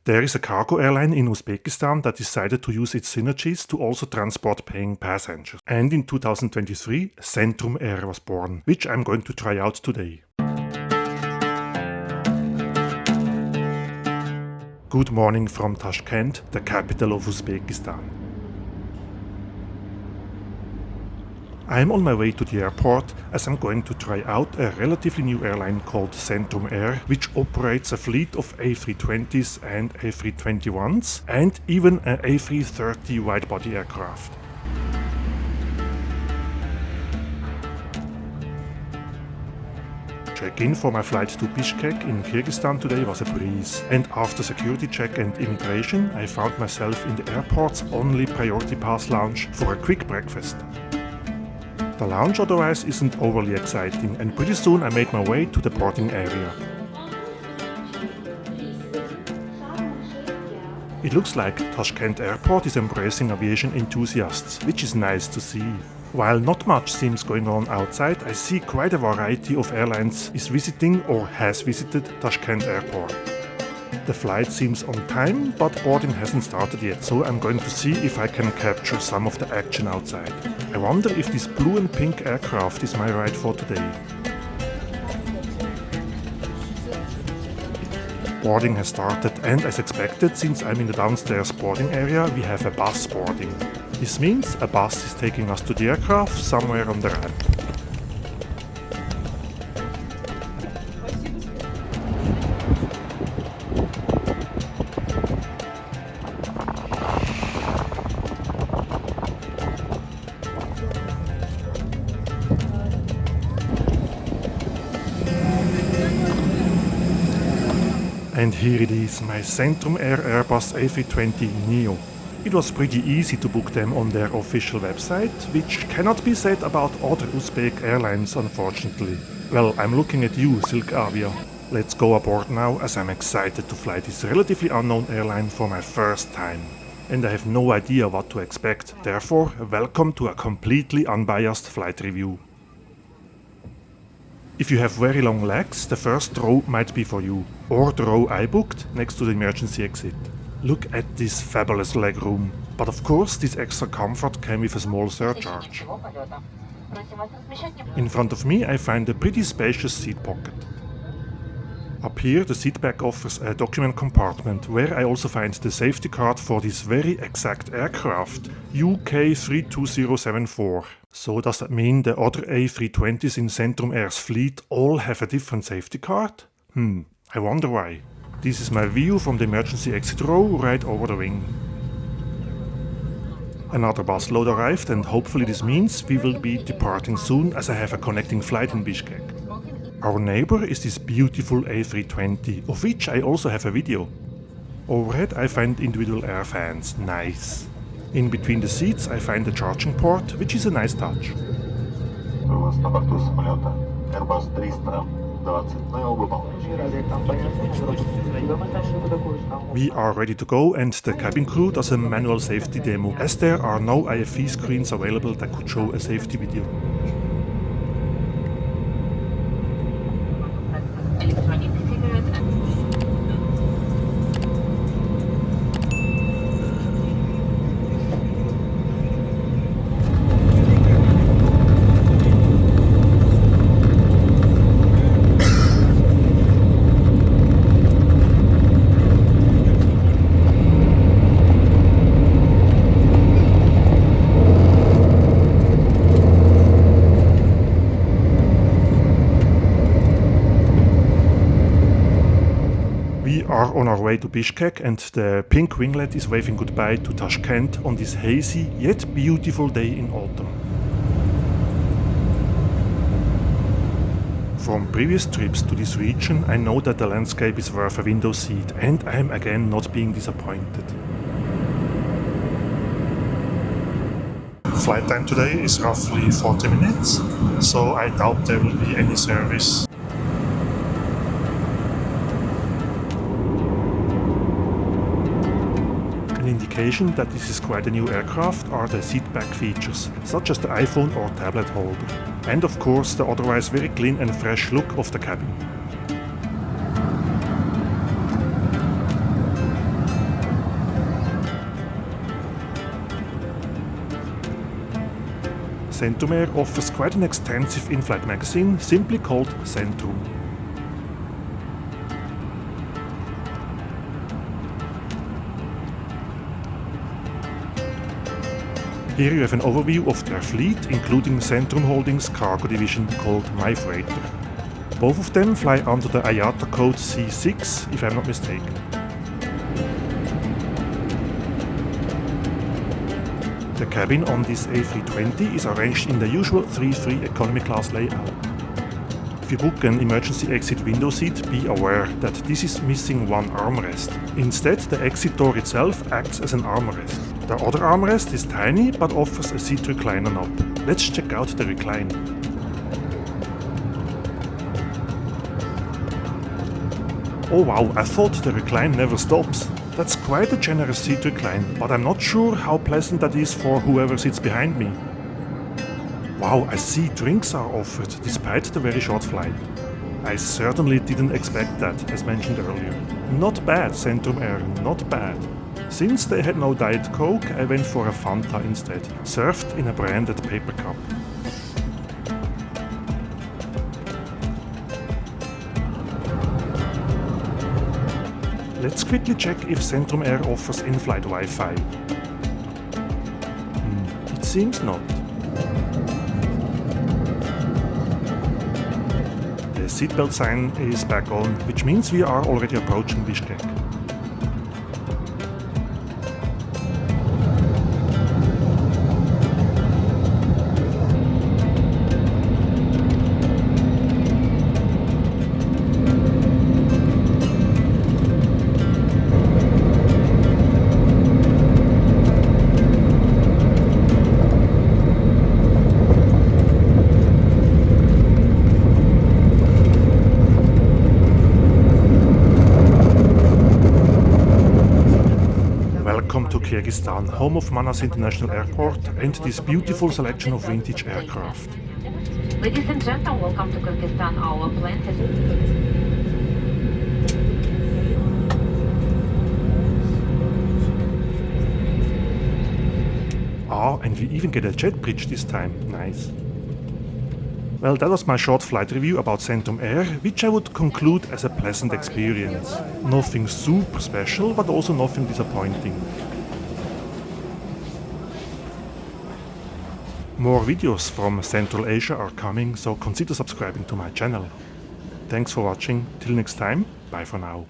There is a cargo airline in Uzbekistan that decided to use its synergies to also transport paying passengers. And in 2023, Centrum Air was born, which I'm going to try out today. Good morning from Tashkent, the capital of Uzbekistan. I'm on my way to the airport as I'm going to try out a relatively new airline called Centrum Air, which operates a fleet of A320s and A321s and even an A330 wide-body aircraft. Check-in for my flight to Bishkek in Kyrgyzstan today was a breeze, and after security check and immigration I found myself in the airport's only priority pass lounge for a quick breakfast. The lounge otherwise isn't overly exciting, and pretty soon I made my way to the boarding area. It looks like Tashkent Airport is embracing aviation enthusiasts, which is nice to see. While not much seems going on outside, I see quite a variety of airlines is visiting or has visited Tashkent Airport. The flight seems on time, but boarding hasn't started yet, so I'm going to see if I can capture some of the action outside. I wonder if this blue and pink aircraft is my ride for today. Boarding has started, and as expected, since I'm in the downstairs boarding area, we have a bus boarding. This means a bus is taking us to the aircraft somewhere on the ramp. And here it is, my Centrum Air Airbus A320neo. It was pretty easy to book them on their official website, which cannot be said about other Uzbek airlines, unfortunately. Well, I'm looking at you, Silk Avia. Let's go aboard now, as I'm excited to fly this relatively unknown airline for my first time. And I have no idea what to expect, therefore, welcome to a completely unbiased flight review. If you have very long legs, the first row might be for you, or the row I booked next to the emergency exit. Look at this fabulous legroom, but of course this extra comfort came with a small surcharge. In front of me I find a pretty spacious seat pocket. Up here the seatback offers a document compartment where I also find the safety card for this very exact aircraft, UK32074. So does that mean the other A320s in Centrum Air's fleet all have a different safety card? I wonder why. This is my view from the emergency exit row right over the wing. Another bus load arrived, and hopefully this means we will be departing soon, as I have a connecting flight in Bishkek. Our neighbor is this beautiful A320, of which I also have a video. Overhead I find individual air fans, nice. In between the seats I find a charging port, which is a nice touch. Airbus 320 We are ready to go, and the cabin crew does a manual safety demo, as there are no IFE screens available that could show a safety video. We are on our way to Bishkek, and the pink winglet is waving goodbye to Tashkent on this hazy yet beautiful day in autumn. From previous trips to this region, I know that the landscape is worth a window seat, and I am again not being disappointed. Flight time today is roughly 40 minutes, so I doubt there will be any service. An indication that this is quite a new aircraft are the seatback features, such as the iPhone or tablet holder, and of course the otherwise very clean and fresh look of the cabin. Centrum Air offers quite an extensive in-flight magazine, simply called Centrum. Here you have an overview of their fleet, including Centrum Holdings' cargo division called MyFreighter. Both of them fly under the IATA code C6, if I'm not mistaken. The cabin on this A320 is arranged in the usual 3-3 economy class layout. If you book an emergency exit window seat, be aware that this is missing one armrest. Instead, the exit door itself acts as an armrest. The other armrest is tiny but offers a seat recliner knob. Let's check out the recline. Oh wow, I thought the recline never stops. That's quite a generous seat recline, but I'm not sure how pleasant that is for whoever sits behind me. Wow, I see drinks are offered despite the very short flight. I certainly didn't expect that, as mentioned earlier. Not bad, Centrum Air, not bad. Since they had no Diet Coke, I went for a Fanta instead, served in a branded paper cup. Let's quickly check if Centrum Air offers in-flight Wi-Fi. It seems not. The seatbelt sign is back on, which means we are already approaching Bishkek. Welcome to Kyrgyzstan, home of Manas International Airport and this beautiful selection of vintage aircraft. Ladies and gentlemen, welcome to Kyrgyzstan. Our plane has... And we even get a jet bridge this time, nice. Well, that was my short flight review about Centrum Air, which I would conclude as a pleasant experience. Nothing super special, but also nothing disappointing. More videos from Central Asia are coming, so consider subscribing to my channel. Thanks for watching, till next time, bye for now.